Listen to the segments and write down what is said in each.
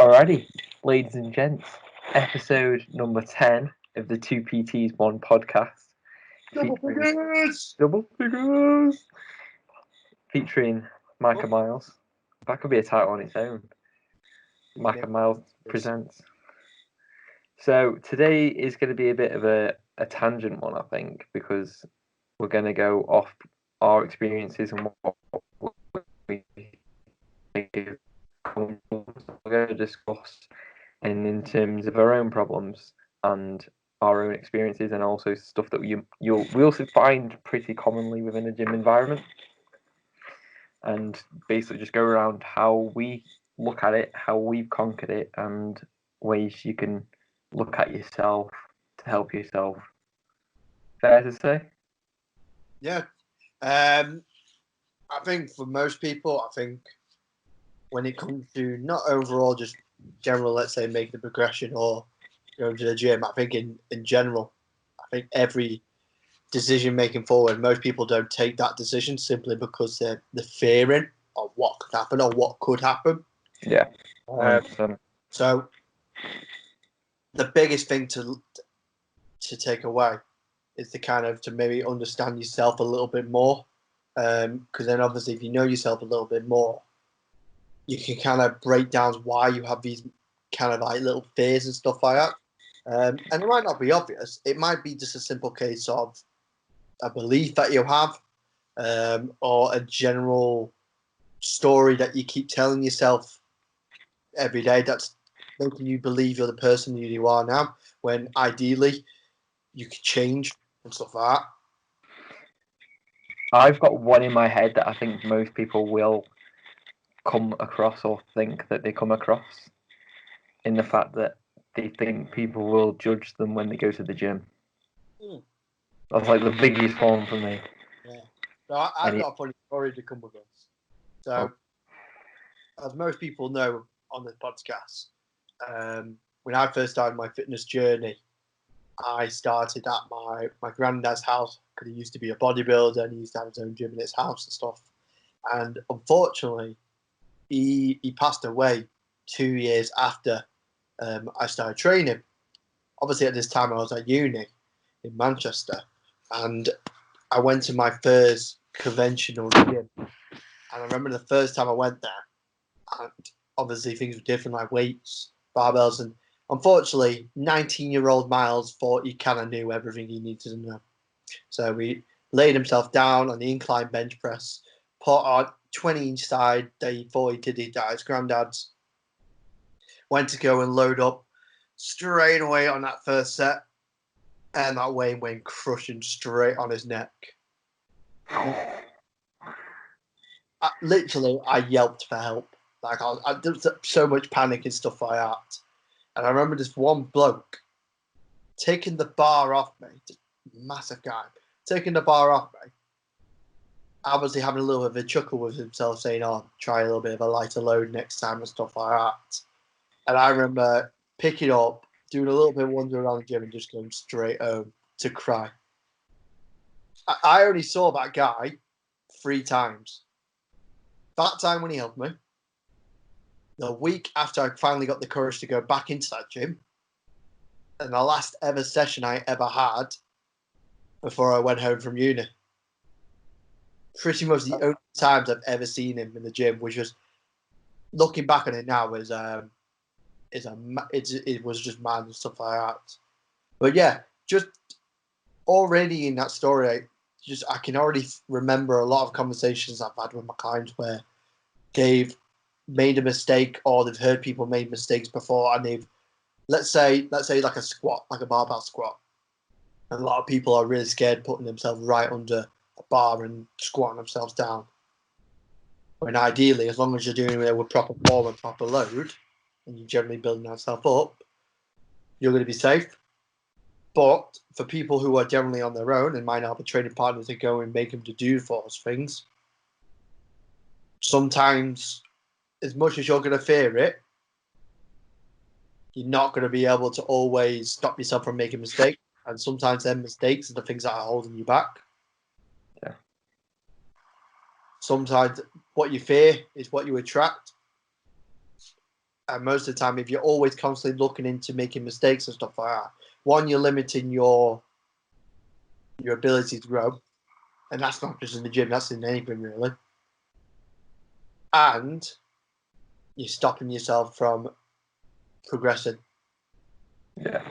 Alrighty, ladies and gents, episode number 10 of the 2PTs 1 podcast. Double figures! Double figures! Featuring Mike and Myles. That could be a title on its own. Mike and Myles presents. So today is going to be a bit of a tangent one, I think, because we're going to go off our experiences and what we think we're going to discuss and in terms of our own problems and our own experiences, and also stuff that we also find pretty commonly within a gym environment, and basically just go around how we look at it, how we've conquered it, and ways you can look at yourself to help yourself. Fair to say? Yeah. I think for most people, when it comes to not overall just general, let's say, making the progression or going to the gym, I think in general, I think every decision making forward, most people don't take that decision simply because they're fearing of what could happen or what could happen. Yeah. So the biggest thing to take away is to maybe understand yourself a little bit more. Because then obviously if you know yourself a little bit more, you can kind of break down why you have these kind of like little fears and stuff like that. And it might not be obvious. It might be just a simple case of a belief that you have, or a general story that you keep telling yourself every day that's making you believe you're the person you are now, when ideally you could change and stuff like that. I've got one in my head that I think most people will come across or think that they come across, in the fact that they think people will judge them when they go to the gym. That's like the biggest one for me. Yeah. So I've got a funny story to come with this. So, as most people know on this podcast, when I first started my fitness journey, I started at my granddad's house, because he used to be a bodybuilder and he used to have his own gym in his house and stuff. And unfortunately, he passed away 2 years after I started training. Obviously, at this time, I was at uni in Manchester, and I went to my first conventional gym. And I remember the first time I went there, and obviously things were different, like weights, barbells, and unfortunately, 19-year-old Myles thought he kind of knew everything he needed to know. So he laid himself down on the incline bench press, put on 20-inch side that he thought he did it at his granddad's. Went to go and load up straight away on that first set, and that weight went crushing straight on his neck. I yelped for help. Like there was so much panic and stuff like that. And I remember this one bloke taking the bar off me, just massive guy, taking the bar off me, obviously having a little bit of a chuckle with himself, saying, "Oh, try a little bit of a lighter load next time," and stuff like that. And I remember picking up, doing a little bit of wander around the gym and just going straight home to cry. I only saw that guy 3 times. That time when he helped me, the week after I finally got the courage to go back into that gym, and the last ever session I ever had before I went home from uni. Pretty much the only times I've ever seen him in the gym, which was, looking back on it now, it was just mad and stuff like that. But yeah, just already in that story, I can already remember a lot of conversations I've had with my clients where they've made a mistake, or they've heard people made mistakes before, and they've, let's say like a squat, like a barbell squat, and a lot of people are really scared putting themselves right under a bar and squatting themselves down. When ideally, as long as you're doing it with proper form and proper load, and you're generally building yourself up, you're going to be safe. But for people who are generally on their own and might not have a training partner to go and make them to do those things, sometimes, as much as you're going to fear it, you're not going to be able to always stop yourself from making mistakes. And sometimes them mistakes are the things that are holding you back. Yeah. Sometimes what you fear is what you attract. And most of the time, if you're always constantly looking into making mistakes and stuff like that, one, you're limiting your ability to grow. And that's not just in the gym, that's in anything really. And you're stopping yourself from progressing. Yeah.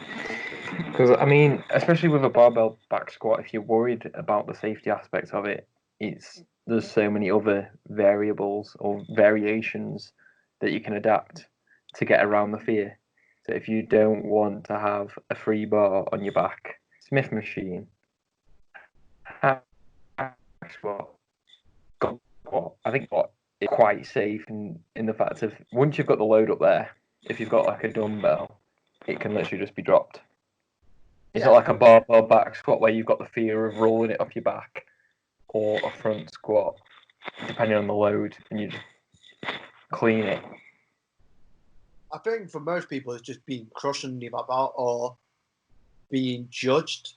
Because, I mean, especially with a barbell back squat, if you're worried about the safety aspects of it, there's so many other variables or variations that you can adapt to get around the fear. So if you don't want to have a free bar on your back, Smith machine, back squat, squat, I think what is quite safe in the fact of once you've got the load up there, if you've got like a dumbbell, it can literally just be dropped. It's not like a barbell back squat where you've got the fear of rolling it off your back, or a front squat, depending on the load, and you just clean it. I think for most people, it's just being crushing about or being judged.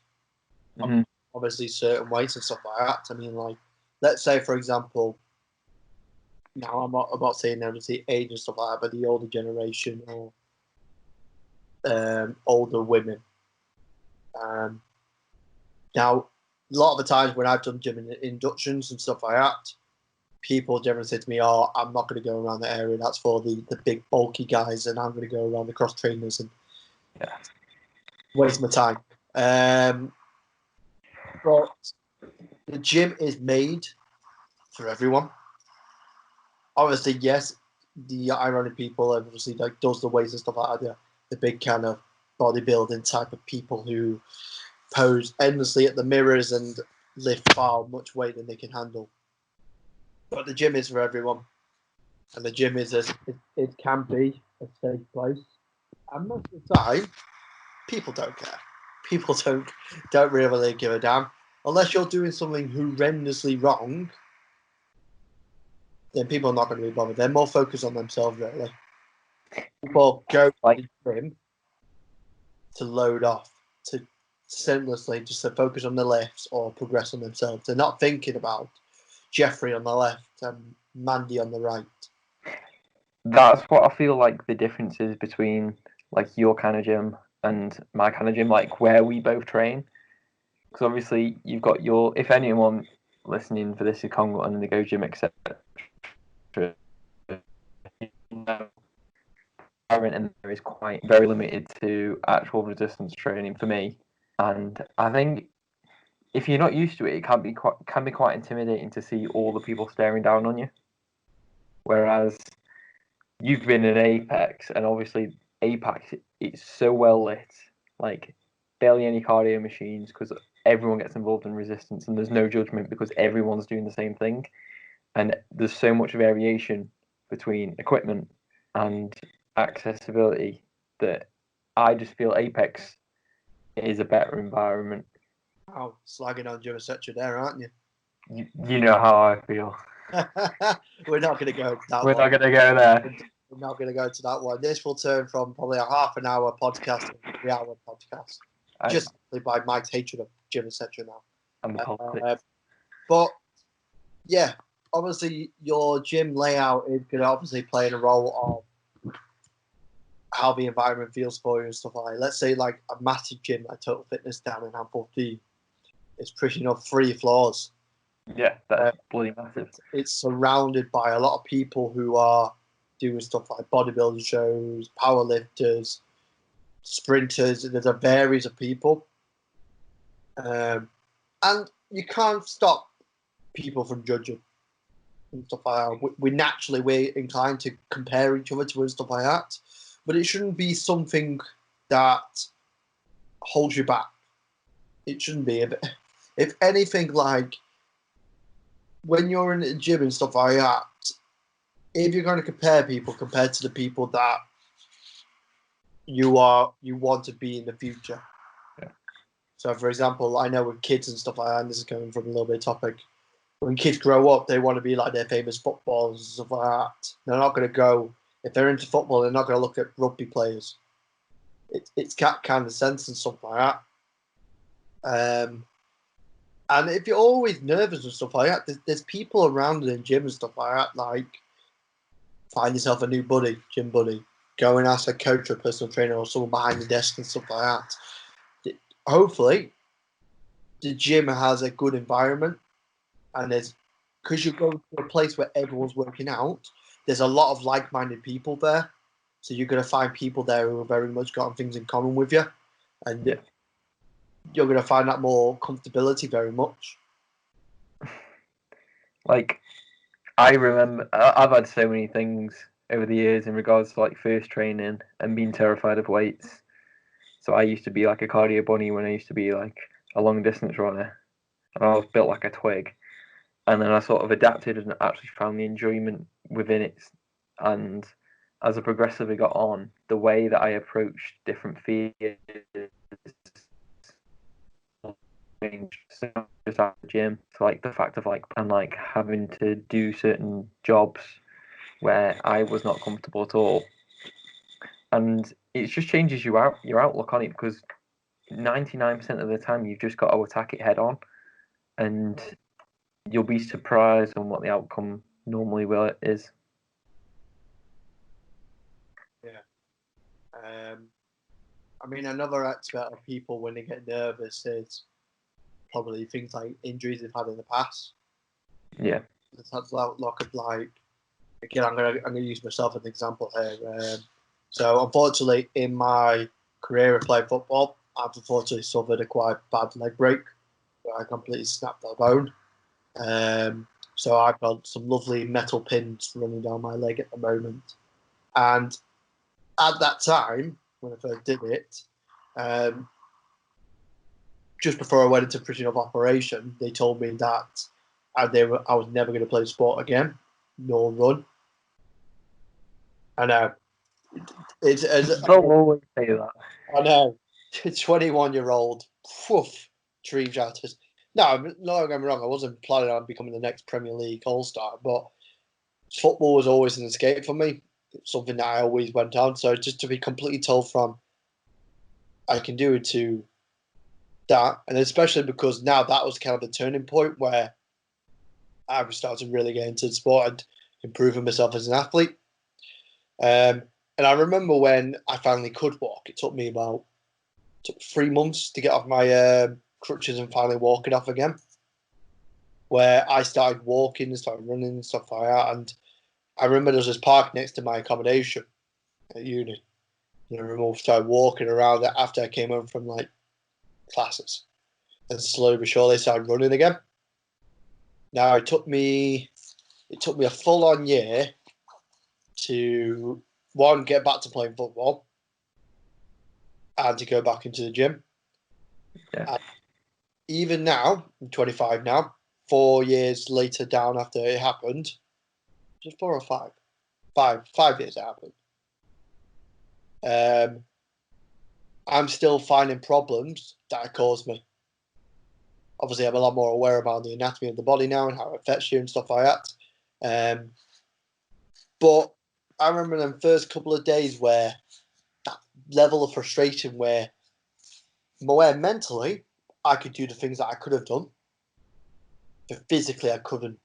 Mm-hmm. Obviously, certain weights and stuff like that. I mean, like, let's say, for example, now I'm not saying obviously age and stuff like that, but the older generation or older women. Now, a lot of the times when I've done gym inductions and stuff like that, people generally say to me, "Oh, I'm not going to go around that area. That's for the big bulky guys, and I'm going to go around the cross trainers and waste my time." But the gym is made for everyone. Obviously, yes, the ironic people obviously like does the weights and stuff like that. The big kind of bodybuilding type of people who pose endlessly at the mirrors and lift far much weight than they can handle. But the gym is for everyone, and the gym is it can be a safe place. And most of the time, people don't care. People don't really give a damn unless you're doing something horrendously wrong. Then people are not going to be bothered. They're more focused on themselves, really. People go to the gym to load off, to senselessly just to focus on the lifts or progress on themselves. They're not thinking about Jeffrey on the left and Mandy on the right. That's what I feel like the difference is between like your kind of gym and my kind of gym, like where we both train. Because obviously you've got your, if anyone listening for this is Congo and the Go Gym, etc. And there is quite very limited to actual resistance training for me, and I think if you're not used to it, it can be quite intimidating to see all the people staring down on you. Whereas you've been in Apex, and obviously Apex, it's so well lit, like barely any cardio machines because everyone gets involved in resistance, and there's no judgment because everyone's doing the same thing, and there's so much variation between equipment and accessibility that I just feel Apex is a better environment. Oh, slagging on Jim etc. there, aren't you? You know how I feel. We're not going to go to that We're one. not going to go there. We're not going to go to that one. This will turn from probably a half an hour podcast to a 3-hour podcast. Just by Mike's hatred of Jim etc. now. And the politics. But, yeah, obviously your gym layout is going to obviously play a role of how the environment feels for you and stuff like that. Let's say like a massive gym like Total Fitness down in Ham14. It's pushing up 3 floors. Yeah, that's bloody massive. It's surrounded by a lot of people who are doing stuff like bodybuilding shows, powerlifters, sprinters. There's a varies of people. And you can't stop people from judging and stuff like that. We're inclined to compare each other to and stuff like that. But it shouldn't be something that holds you back. It shouldn't be. If anything, like when you're in the gym and stuff like that, if you're going to compare people compared to the people that you want to be in the future. Yeah. So, for example, I know with kids and stuff like that, and this is coming from a little bit of topic, when kids grow up, they want to be like their famous footballers and stuff like that. They're not going to go, if they're into football, they're not going to look at rugby players. It's kind of sense and stuff like that. And if you're always nervous and stuff like that, there's people around in the gym and stuff like that, like find yourself a new buddy, gym buddy, go and ask a coach or a personal trainer or someone behind the desk and stuff like that. Hopefully, the gym has a good environment, and because you go to a place where everyone's working out, there's a lot of like-minded people there. So you're going to find people there who have very much got things in common with you, and you're going to find that more comfortability very much. Like, I remember I've had so many things over the years in regards to like first training and being terrified of weights. So I used to be like a cardio bunny when I used to be like a long distance runner, and I was built like a twig. And then I sort of adapted and actually found the enjoyment within it. And as I progressively got on, the way that I approached different fears changed. So just at the gym, so like the fact of like and like having to do certain jobs where I was not comfortable at all, and it just changes your outlook on it, because 99% of the time you've just got to attack it head on, and you'll be surprised on what the outcome normally is. Yeah. I mean, another aspect of people when they get nervous is probably things like injuries they've had in the past. Yeah. It's had a lot of like, again, I'm gonna use myself as an example here. So unfortunately, in my career of playing football, I've unfortunately suffered a quite bad leg break where I completely snapped a bone. So I've got some lovely metal pins running down my leg at the moment. And at that time, when I first did it, just before I went into prison of operation, they told me that I was never going to play sport again, nor run. I know. They'll always say that. I know. 21-year-old, dream shatters. No, don't get me wrong. I wasn't planning on becoming the next Premier League All-Star, but football was always an escape for me. It's something that I always went on. So just to be completely told from I can do it to that, and especially because now that was kind of the turning point where I was starting to really get into the sport and improving myself as an athlete. And I remember when I finally could walk, it took me about 3 months to get off my crutches and finally walking off again. Where I started walking and started running and stuff like that. And I remember there was this park next to my accommodation at uni. And I remember I started walking around it after I came home from like classes. And slowly but surely I started running again. Now it took me a full-on year to one, get back to playing football and to go back into the gym. Yeah. And even now, I'm 25 now, 4 years later down after it happened, just 4 or 5? 5 years it happened. I'm still finding problems that it caused me. Obviously, I'm a lot more aware about the anatomy of the body now and how it affects you and stuff like that. But I remember them first couple of days where that level of frustration where mentally I could do the things that I could have done, but physically I couldn't.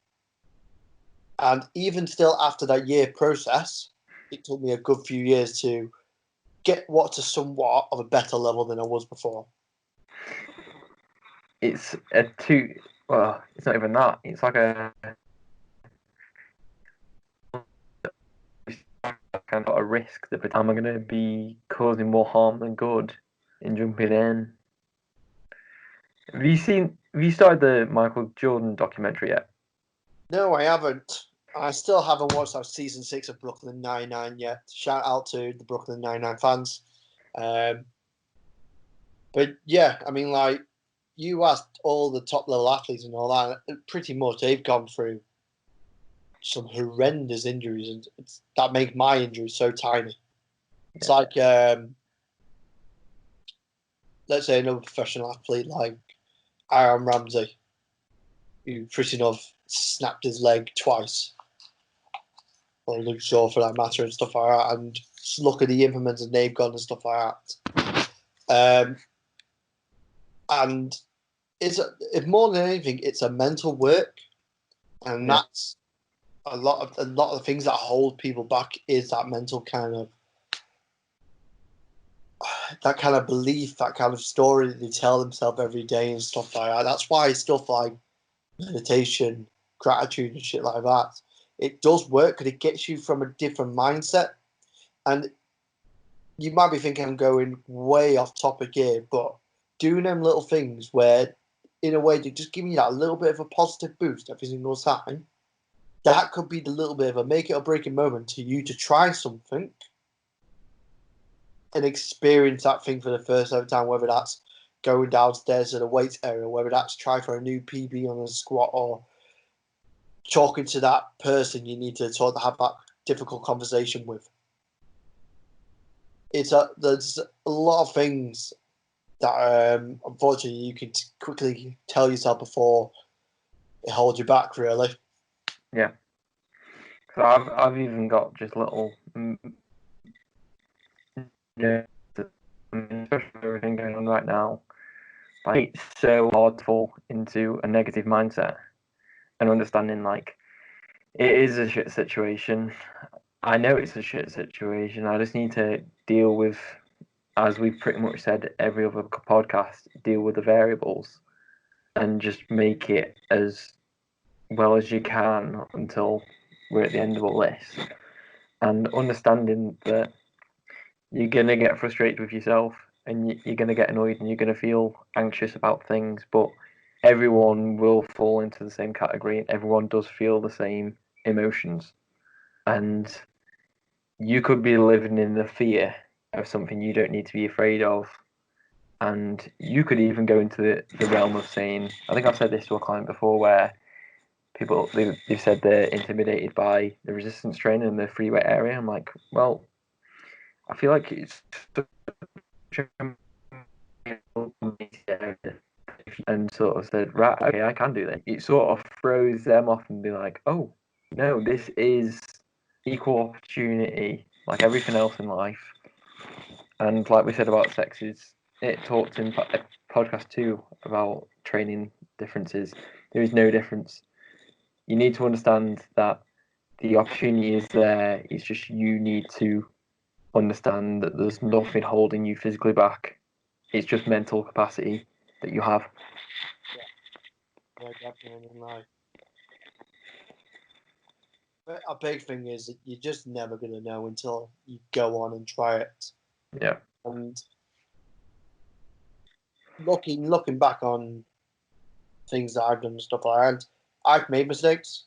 And even still after that year process, it took me a good few years to get to somewhat of a better level than I was before. It's well, it's not even that. It's like a kind of a risk that I'm going to be causing more harm than good in jumping in. Have you started the Michael Jordan documentary yet? No, I haven't. I still haven't watched our season 6 of Brooklyn Nine-Nine yet. Shout out to the Brooklyn Nine-Nine fans. But yeah, I mean, like, you asked all the top level athletes and all that, pretty much they've gone through some horrendous injuries, and that make my injuries so tiny. It's like, let's say another professional athlete like Aaron Ramsey, who pretty much snapped his leg twice, or Luke Shaw for that matter, and stuff like that, and just look at the implements and they've gone and stuff like that. And if more than anything, it's a mental work, and that's a lot of the things that hold people back is that mental kind of that kind of belief, that kind of story that they tell themselves every day and stuff like that. That's why stuff like meditation, gratitude, and shit like that, it does work because it gets you from a different mindset. And you might be thinking I'm going way off topic here, but doing them little things where, in a way, they're just giving you that little bit of a positive boost every single time, that could be the little bit of a make it or break it moment to you to try something and experience that thing for the first ever time, whether that's going downstairs to the weights area, whether that's try for a new PB on a squat, or talking to that person you need to sort of have that difficult conversation with. There's a lot of things that unfortunately you can quickly tell yourself before it holds you back, really. Yeah. So I've even got just little, especially with everything going on right now. Like, it's so hard to fall into a negative mindset and understanding like it is a shit situation. I know it's a shit situation. I just need to deal with, as we've pretty much said every other podcast, deal with the variables and just make it as well as you can until we're at the end of all this. And understanding that you're going to get frustrated with yourself and you're going to get annoyed and you're going to feel anxious about things, but everyone will fall into the same category. Everyone does feel the same emotions. And you could be living in the fear of something you don't need to be afraid of. And you could even go into the realm of saying, I think I've said this to a client before, where people, they've said they're intimidated by the resistance training in the free weight area. I'm like, well, I feel like it's and sort of said, right, okay, I can do that. It sort of throws them off and be like, oh, no, this is equal opportunity, like everything else in life. And like we said about sexes, it talked in podcast 2 about training differences. There is no difference. You need to understand that the opportunity is there. It's just you need to understand that there's nothing holding you physically back. It's just mental capacity that you have. Yeah, definitely. Like, but a big thing is that you're just never going to know until you go on and try it. Yeah. And looking back on things that I've done and stuff like that, I've made mistakes,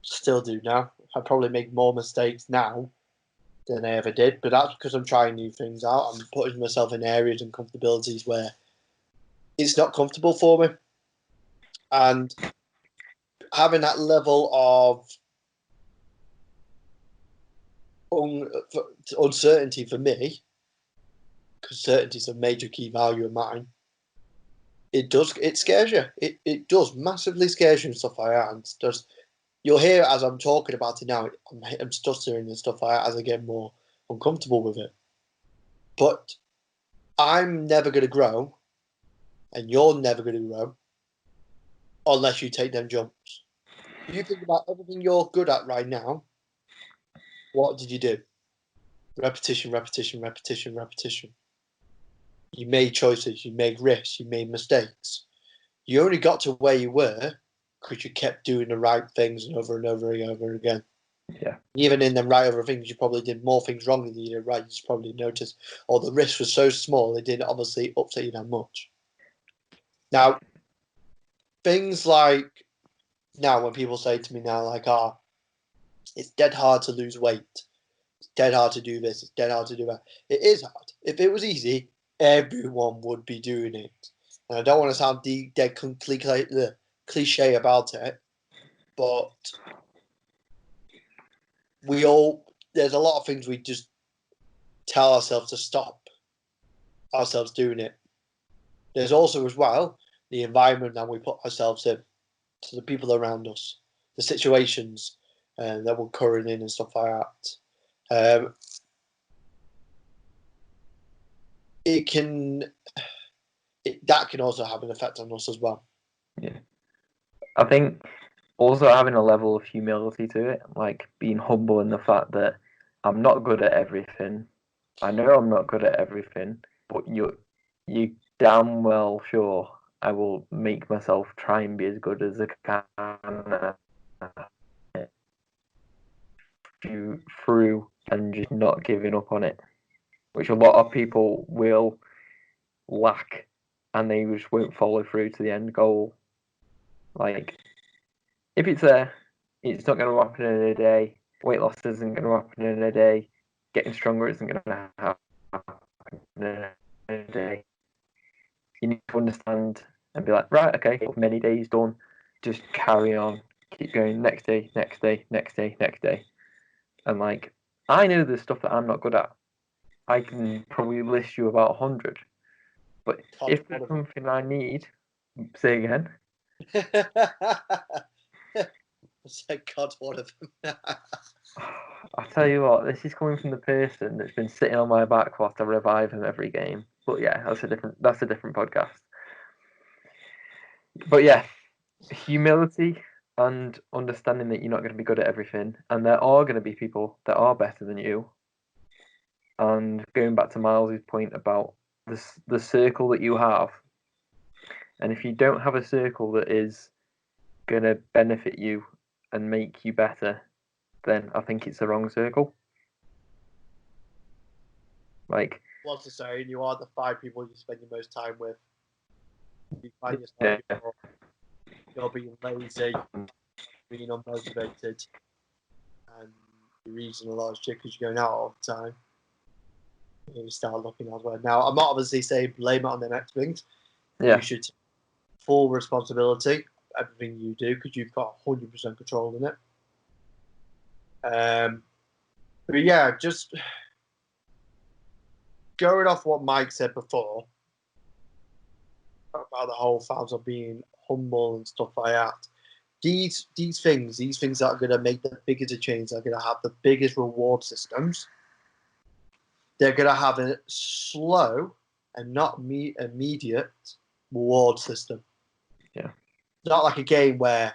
still do now. I probably make more mistakes now than I ever did, but that's because I'm trying new things out. I'm putting myself in areas and comfortabilities where it's not comfortable for me. And having that level of uncertainty for me, because certainty is a major key value of mine, it scares you. It does massively scares you and stuff like that. And just you'll hear as I'm talking about it now, I'm stuttering and stuff like that as I get more uncomfortable with it. But I'm never going to grow, and you're never going to grow unless you take them jumps. You think about everything you're good at right now. What did you do? Repetition, repetition, repetition, repetition. You made choices, you made risks, you made mistakes. You only got to where you were because you kept doing the right things over and over and over again. Yeah. Even in them right over things, you probably did more things wrong than you did right. You just probably noticed, or the risk was so small, it didn't obviously upset you that much. Now, things like now when people say to me now, like, it's dead hard to lose weight. It's dead hard to do this. It's dead hard to do that. It is hard. If it was easy, everyone would be doing it. And I don't want to sound dead cliche about it, but there's a lot of things we just tell ourselves to stop ourselves doing it. There's also as well the environment that we put ourselves in, to the people around us, the situations that we're current in and stuff like that. That can also have an effect on us as well. Yeah. I think also having a level of humility to it, like being humble in the fact that I'm not good at everything. I know I'm not good at everything, but you damn well sure I will make myself try and be as good as I can through and just not giving up on it, which a lot of people will lack, and they just won't follow through to the end goal. Like, if it's there, it's not going to happen in a day. Weight loss isn't going to happen in a day. Getting stronger isn't going to happen in a day. You need to understand and be like, right, okay, many days done. Just carry on, keep going. Next day, next day, next day, next day. And like, I know the stuff that I'm not good at. I can probably list you about 100. But if there's something I need, say again. Say God, one of them. I tell you what, this is coming from the person that's been sitting on my back whilst I revive him every game. But yeah, that's a different podcast. But yeah, humility and understanding that you're not going to be good at everything, and there are going to be people that are better than you. And going back to Myles' point about the circle that you have, and if you don't have a circle that is going to benefit you and make you better, then I think it's the wrong circle. Like, what's the saying? You are the 5 people you spend your most time with. You find yourself you're being lazy, being unmotivated, and you're eating a lot of shit because you're going out all the time. You start looking elsewhere. Now, I'm not obviously saying blame it on the next things. yeah. You should take full responsibility for everything you do because you've got 100% control in it. But yeah, just going off what Mike said before about the whole fans of being humble and stuff like that. These things that are going to make the biggest change, are going to have the biggest reward systems. They're going to have a slow and not immediate reward system. Yeah. Not like a game where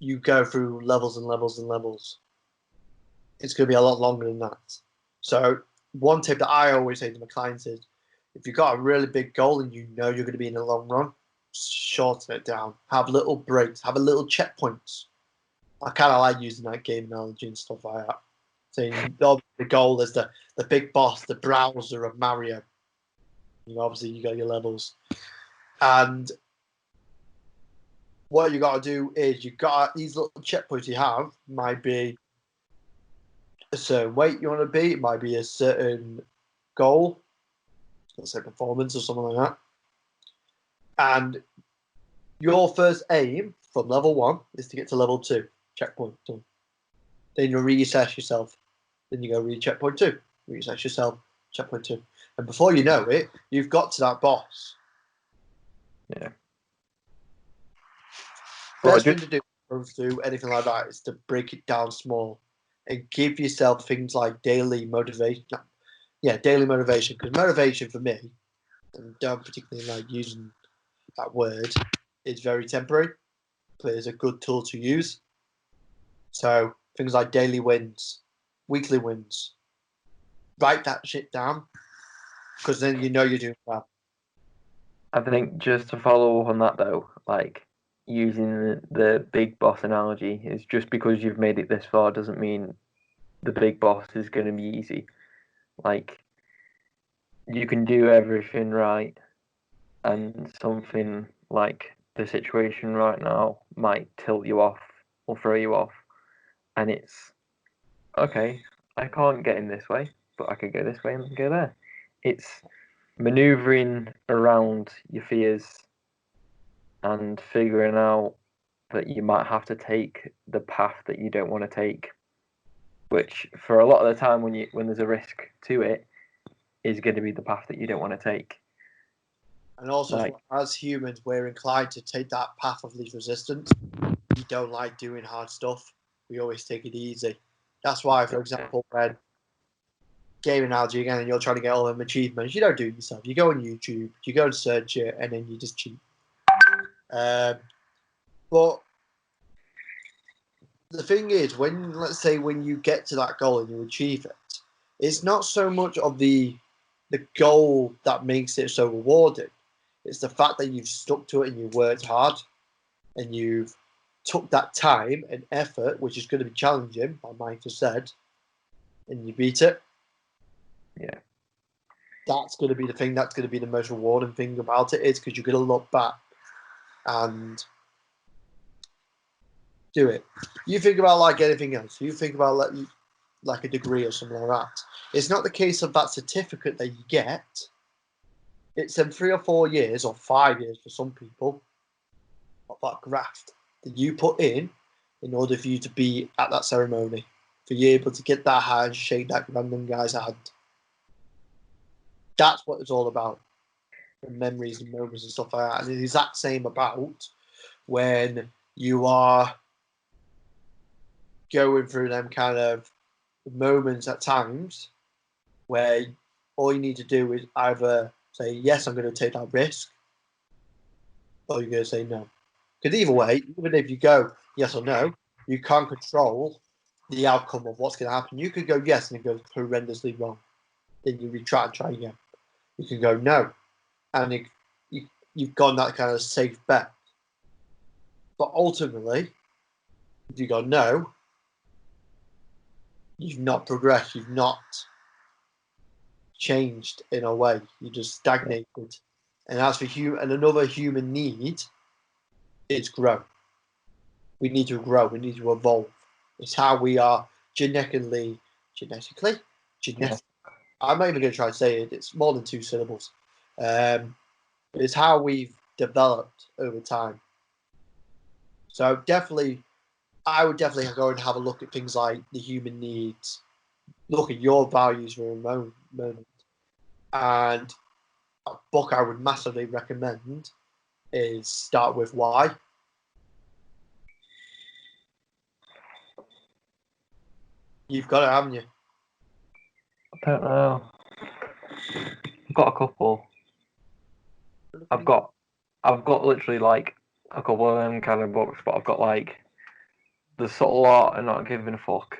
you go through levels and levels and levels. It's going to be a lot longer than that. So one tip that I always say to my clients is, if you've got a really big goal and you know you're going to be in the long run, shorten it down. Have little breaks. Have a little checkpoints. I kind of like using that game analogy and stuff like that. Saying the goal is the big boss, the browser of Mario. Obviously, you got your levels. And what you got to do is you got these little checkpoints you have might be a certain weight you want to be. It might be a certain goal, let's say performance or something like that. And your first aim from level 1 is to get to level 2, checkpoint 2. Then you reassess yourself. Then you go read checkpoint 2, reassess yourself, checkpoint 2. And before you know it, you've got to that boss. Yeah. Best thing to do anything like that is to break it down small and give yourself things like daily motivation. Yeah, daily motivation. Because motivation for me, and don't particularly like using that word, is very temporary, but it's a good tool to use. So things like daily wins, weekly wins. Write that shit down, because then you know you're doing well. I think just to follow up on that though, like using the big boss analogy, is just because you've made it this far doesn't mean the big boss is going to be easy. Like, you can do everything right, and something like the situation right now might tilt you off or throw you off, and it's okay. I can't get in this way, but I could go this way and go there. It's maneuvering around your fears and figuring out that you might have to take the path that you don't want to take, which for a lot of the time when there's a risk to it, is going to be the path that you don't want to take. And also, as humans, we're inclined to take that path of least resistance. We don't like doing hard stuff. We always take it easy. That's why, for example, when game analogy again, and you're trying to get all them achievements, you don't do it yourself. You go on YouTube, you go and search it, and then you just cheat. But the thing is, let's say when you get to that goal and you achieve it, it's not so much of the the goal that makes it so rewarding. It's the fact that you've stuck to it and you worked hard and you've took that time and effort, which is going to be challenging, like Mike has said, and you beat it. Yeah. That's going to be the thing. That's going to be the most rewarding thing about it, is because you're going to look back and do it. You think about like anything else. You think about like a degree or something like that. It's not the case of that certificate that you get. It's in 3 or 4 years or 5 years for some people of that graft that you put in order for you to be at that ceremony, for you able to get that hand, shake that random guy's hand. That's what it's all about. And memories and moments and stuff like that. And the exact same about when you are going through them kind of moments at times where all you need to do is either say, yes, I'm going to take that risk, or you're going to say no. Because either way, even if you go yes or no, you can't control the outcome of what's going to happen. You could go yes and it goes horrendously wrong. Then you retry and try again. You can go no, and you've gone that kind of safe bet. But ultimately, if you go no, you've not progressed. You've not changed in a way. You just stagnated. And as for and another human need is grow. We need to grow. We need to evolve. It's how we are genetically. Yeah. I'm not even going to try to say it. It's more than 2 syllables. It's how we've developed over time. So definitely, I would definitely go and have a look at things like the human needs. Look at your values for a moment. And a book I would massively recommend is Start With Why. You've got it, haven't you? I don't know. I've got a couple. I've got literally like a couple of them kind of books, but I've got like The Subtle Art and Not Giving a Fuck.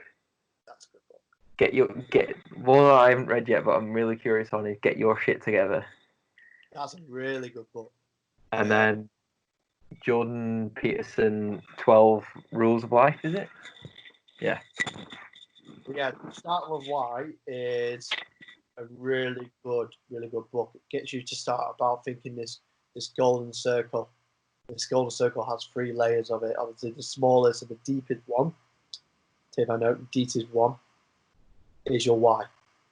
That's a good book. Get one that I haven't read yet, but I'm really curious on is Get Your Shit Together. That's a really good book. And then Jordan Peterson, 12 Rules of Life, is it? Yeah. Yeah, Start With Why is a really good book. It gets you to start about thinking this golden circle. This golden circle has 3 layers of it. Obviously, the smallest and the deepest one, if I know, deepest one, is your why.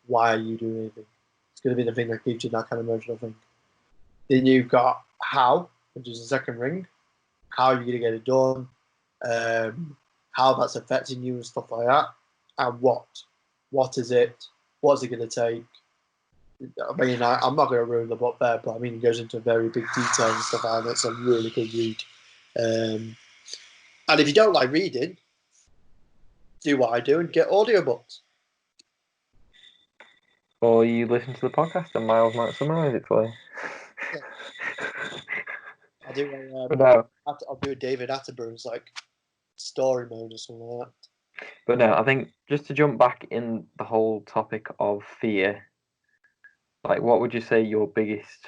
Why are you doing anything? It's going to be the thing that gives you that kind of emotional thing. Then you've got how, which is the second ring. How are you going to get it done? How that's affecting you and stuff like that. And what? What is it? What's it going to take? I mean, I'm not going to ruin the book there, but I mean, it goes into very big detail and stuff, and it's a really good read. And if you don't like reading, do what I do and get audiobooks. Or you listen to the podcast and Miles might summarise it for you. I'll do But no, I'll do a David Attenborough's like story mode or something like that. but no, I think just to jump back in the whole topic of fear, like what would you say your biggest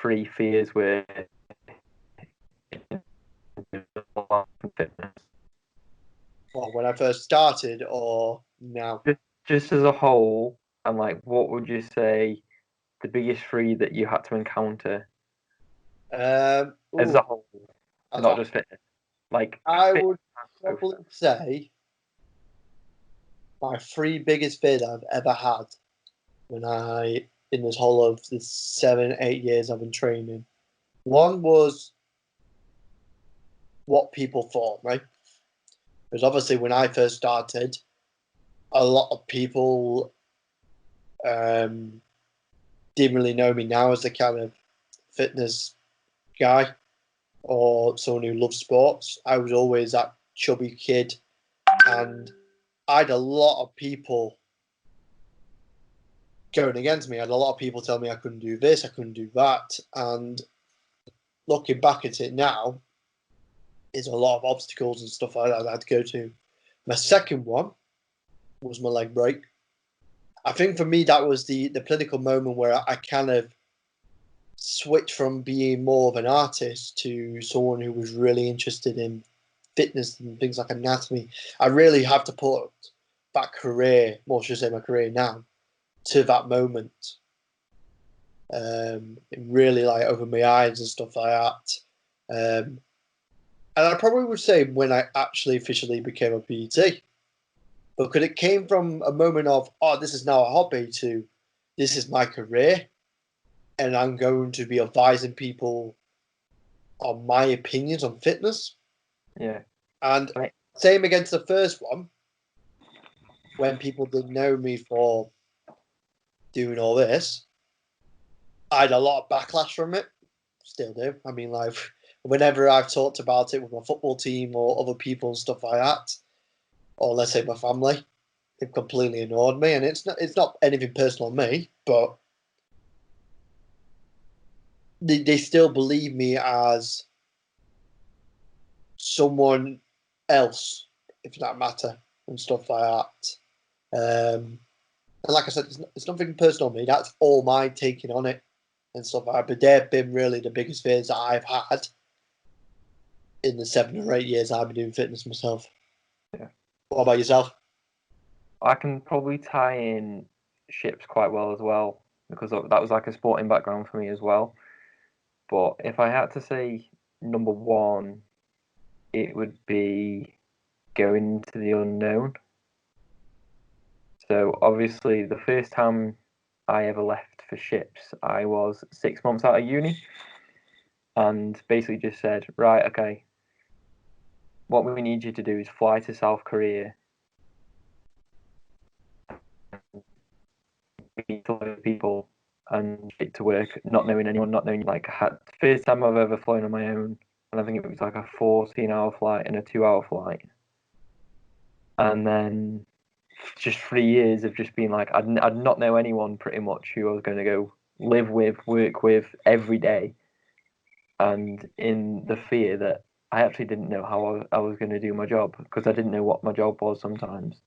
3 fears were in fitness? Well, when I first started or now? Just as a whole, and like what would you say the biggest 3 that you had to encounter as a whole, not just fitness? Like I would probably say my 3 biggest fears I've ever had in this whole of the 7-8 years I've been training. One was what people thought, right? Because obviously when I first started, a lot of people didn't really know me now as the kind of fitness guy or someone who loves sports. I was always that chubby kid, and I had a lot of people going against me. I had a lot of people tell me I couldn't do this, I couldn't do that, and looking back at it now, there's a lot of obstacles and stuff like that I had to go to. My second one was my leg break. I think for me that was the political moment where I kind of switched from being more of an artist to someone who was really interested in fitness and things like anatomy. I really have to put that career, more should I say my career now, to that moment. It really like opened my eyes and stuff like that. And I probably would say when I actually officially became a PT, because it came from a moment of, oh, this is now a hobby to this is my career, and I'm going to be advising people on my opinions on fitness. Yeah. And same against the first one, when people didn't know me for doing all this, I had a lot of backlash from it. Still do. I mean, like, whenever I've talked about it with my football team or other people and stuff like that, or let's say my family, they've completely ignored me. And it's not anything personal on me, but they still believe me as someone else, if that matter, and stuff like that. And like I said, it's nothing personal on me. That's all my taking on it and stuff like that. But they've been really the biggest fears that I've had in the 7 or 8 years I've been doing fitness myself. Yeah. What about yourself? I can probably tie in ships quite well as well, because that was like a sporting background for me as well. But if I had to say number one, it would be going into the unknown. So obviously the first time I ever left for ships, I was 6 months out of uni, and basically just said, right, okay, what we need you to do is fly to South Korea, meet a lot of people, and get to work, not knowing anyone, not knowing, like, first time I've ever flown on my own, and I think it was like a 14-hour flight and a 2-hour flight. And then just 3 years of just being like, I'd not know anyone pretty much who I was going to go live with, work with every day. And in the fear that I actually didn't know how I was going to do my job, because I didn't know what my job was sometimes.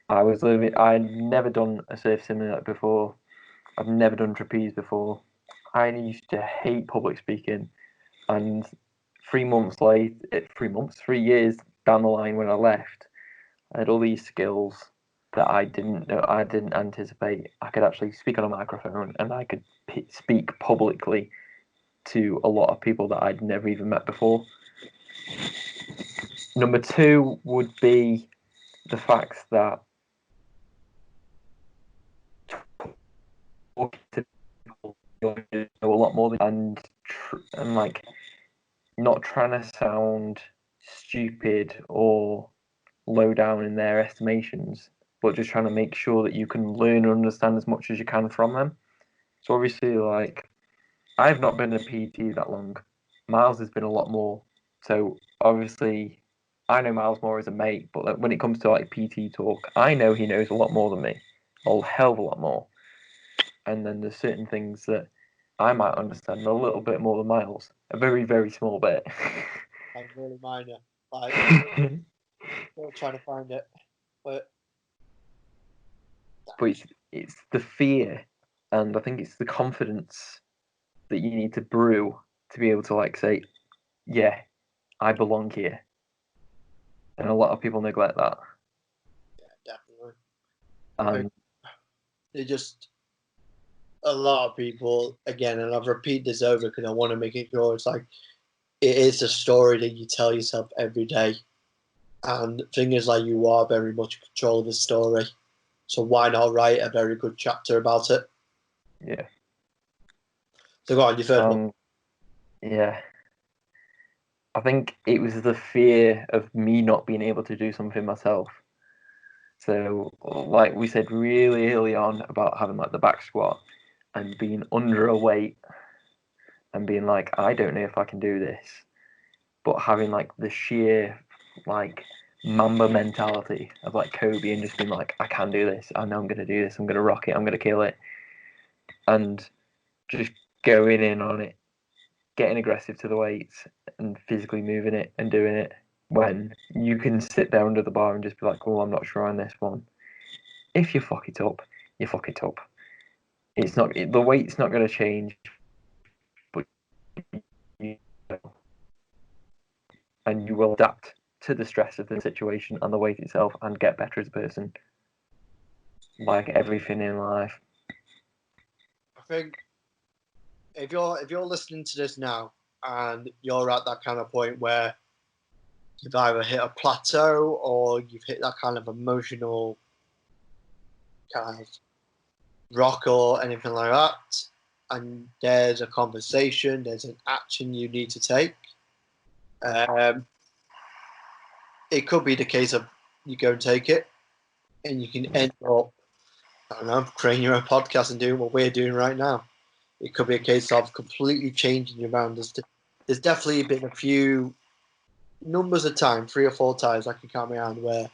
I'd never done a surf simulator before. I've never done trapeze before. I used to hate public speaking. And 3 months later, 3 years down the line when I left, I had all these skills that I didn't know, I didn't anticipate. I could actually speak on a microphone, and I could speak publicly to a lot of people that I'd never even met before. Number two would be the fact that talking to people, you know a lot more than, and like not trying to sound stupid or low down in their estimations, but just trying to make sure that you can learn and understand as much as you can from them. So obviously, like, I've not been a PT that long. Myles has been a lot more. So obviously, I know Myles more as a mate, but like, when it comes to like PT talk, I know he knows a lot more than me, a hell of a lot more. And then there's certain things that I might understand a little bit more than Myles, a very, very small bit. I'm really minor. Like, still trying to find it, but it's the fear, and I think it's the confidence that you need to brew to be able to like say, yeah, I belong here. And a lot of people neglect that. Yeah, definitely. And It just a lot of people again, and I've repeated this over because I want to make it go. It's like it is a story that you tell yourself every day, and the thing is, like, you are very much in control of the story. So why not write a very good chapter about it? yeah. So go on, your third one. Yeah. I think it was the fear of me not being able to do something myself. So, like we said really early on about having like the back squat and being under a weight and being like, I don't know if I can do this, but having like the sheer like Mamba mentality of like Kobe and just being like, I can do this. I know I'm gonna do this. I'm gonna rock it. I'm gonna kill it, and just going in on it, getting aggressive to the weights and physically moving it and doing it. When you can sit there under the bar and just be like, well, I'm not sure on this one. If you fuck it up, you fuck it up. It's not the weight's not going to change, but and you will adapt to the stress of the situation and the weight itself, and get better as a person. Like everything in life. I think if you're listening to this now and you're at that kind of point where you've either hit a plateau or you've hit that kind of emotional kind of rock or anything like that, and there's a conversation, there's an action you need to take. It could be the case of you go and take it, and you can end up, I don't know, creating your own podcast and doing what we're doing right now. It could be a case of completely changing your mind. There's definitely been a few numbers of times, 3 or 4 times I can count my hand, where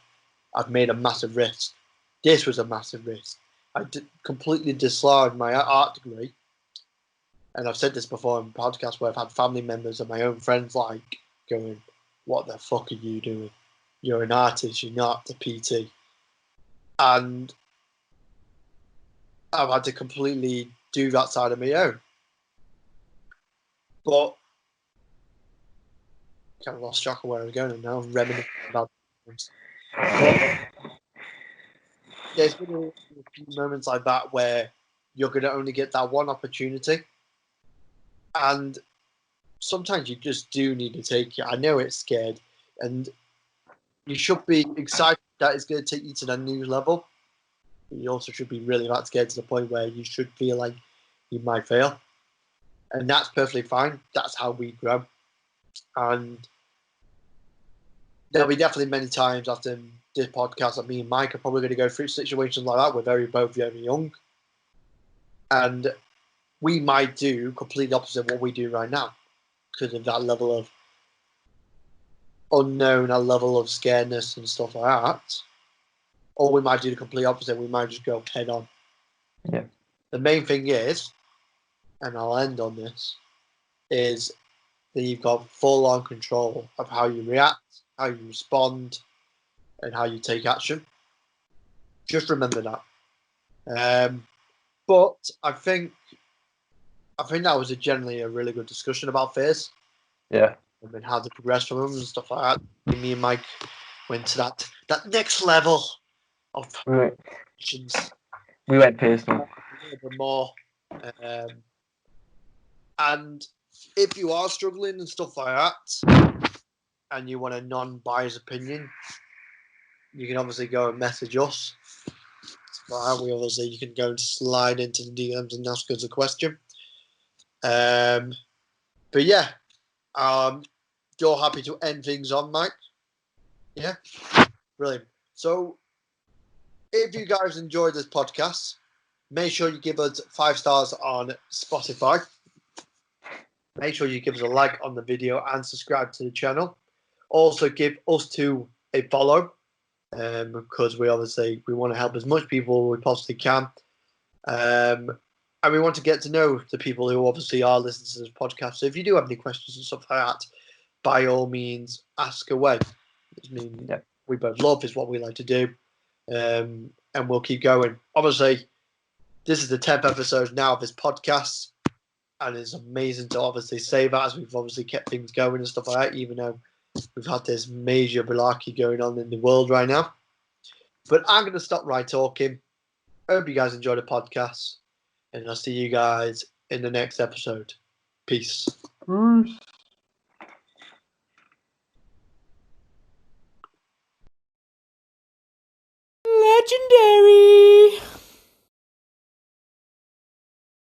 I've made a massive risk. This was a massive risk. I completely dislodged my art degree. And I've said this before in podcasts where I've had family members and my own friends like going, "What the fuck are you doing? You're an artist, you're not the PT." And I've had to completely do that side of my own. But I kind of lost track of where I was going, and now I'm reminiscing about things. There's been a few moments like that where you're going to only get that one opportunity. And sometimes you just do need to take it. I know it's scared, and you should be excited that it's going to take you to that new level. You also should be really that scared to the point where you should feel like you might fail. And that's perfectly fine. That's how we grow. And there'll be definitely many times after this podcast that me and Mike are probably going to go through situations like that. We're both very young. And we might do completely opposite of what we do right now because of that level of unknown, a level of scaredness and stuff like that. Or we might do the complete opposite. We might just go head on. Yeah. The main thing is, and I'll end on this, is that you've got full-on control of how you react, how you respond, and how you take action. Just remember that. But I think that was generally a really good discussion about fears. Yeah. And how to progress from them and stuff like that. Me and Mike went to that next level of actions. We went personal. A little bit more. And if you are struggling and stuff like that, and you want a non-biased opinion, you can obviously go and message us. You can go and slide into the DMs and ask us a question. But yeah, you're happy to end things on, Mike? Yeah, brilliant. So, if you guys enjoyed this podcast, make sure you give us 5 stars on Spotify. Make sure you give us a like on the video and subscribe to the channel. Also, give us 2 a follow, because we want to help as much people as we possibly can. And we want to get to know the people who obviously are listening to this podcast. So if you do have any questions and stuff like that, by all means, ask away. We both love is what we like to do. And we'll keep going. Obviously, this is the 10th episode now of this podcast. And it's amazing to obviously say that, as we've obviously kept things going and stuff like that, even though we've had this major malarkey going on in the world right now. But I'm going to stop right talking. Hope you guys enjoy the podcast. And I'll see you guys in the next episode. Peace. Legendary.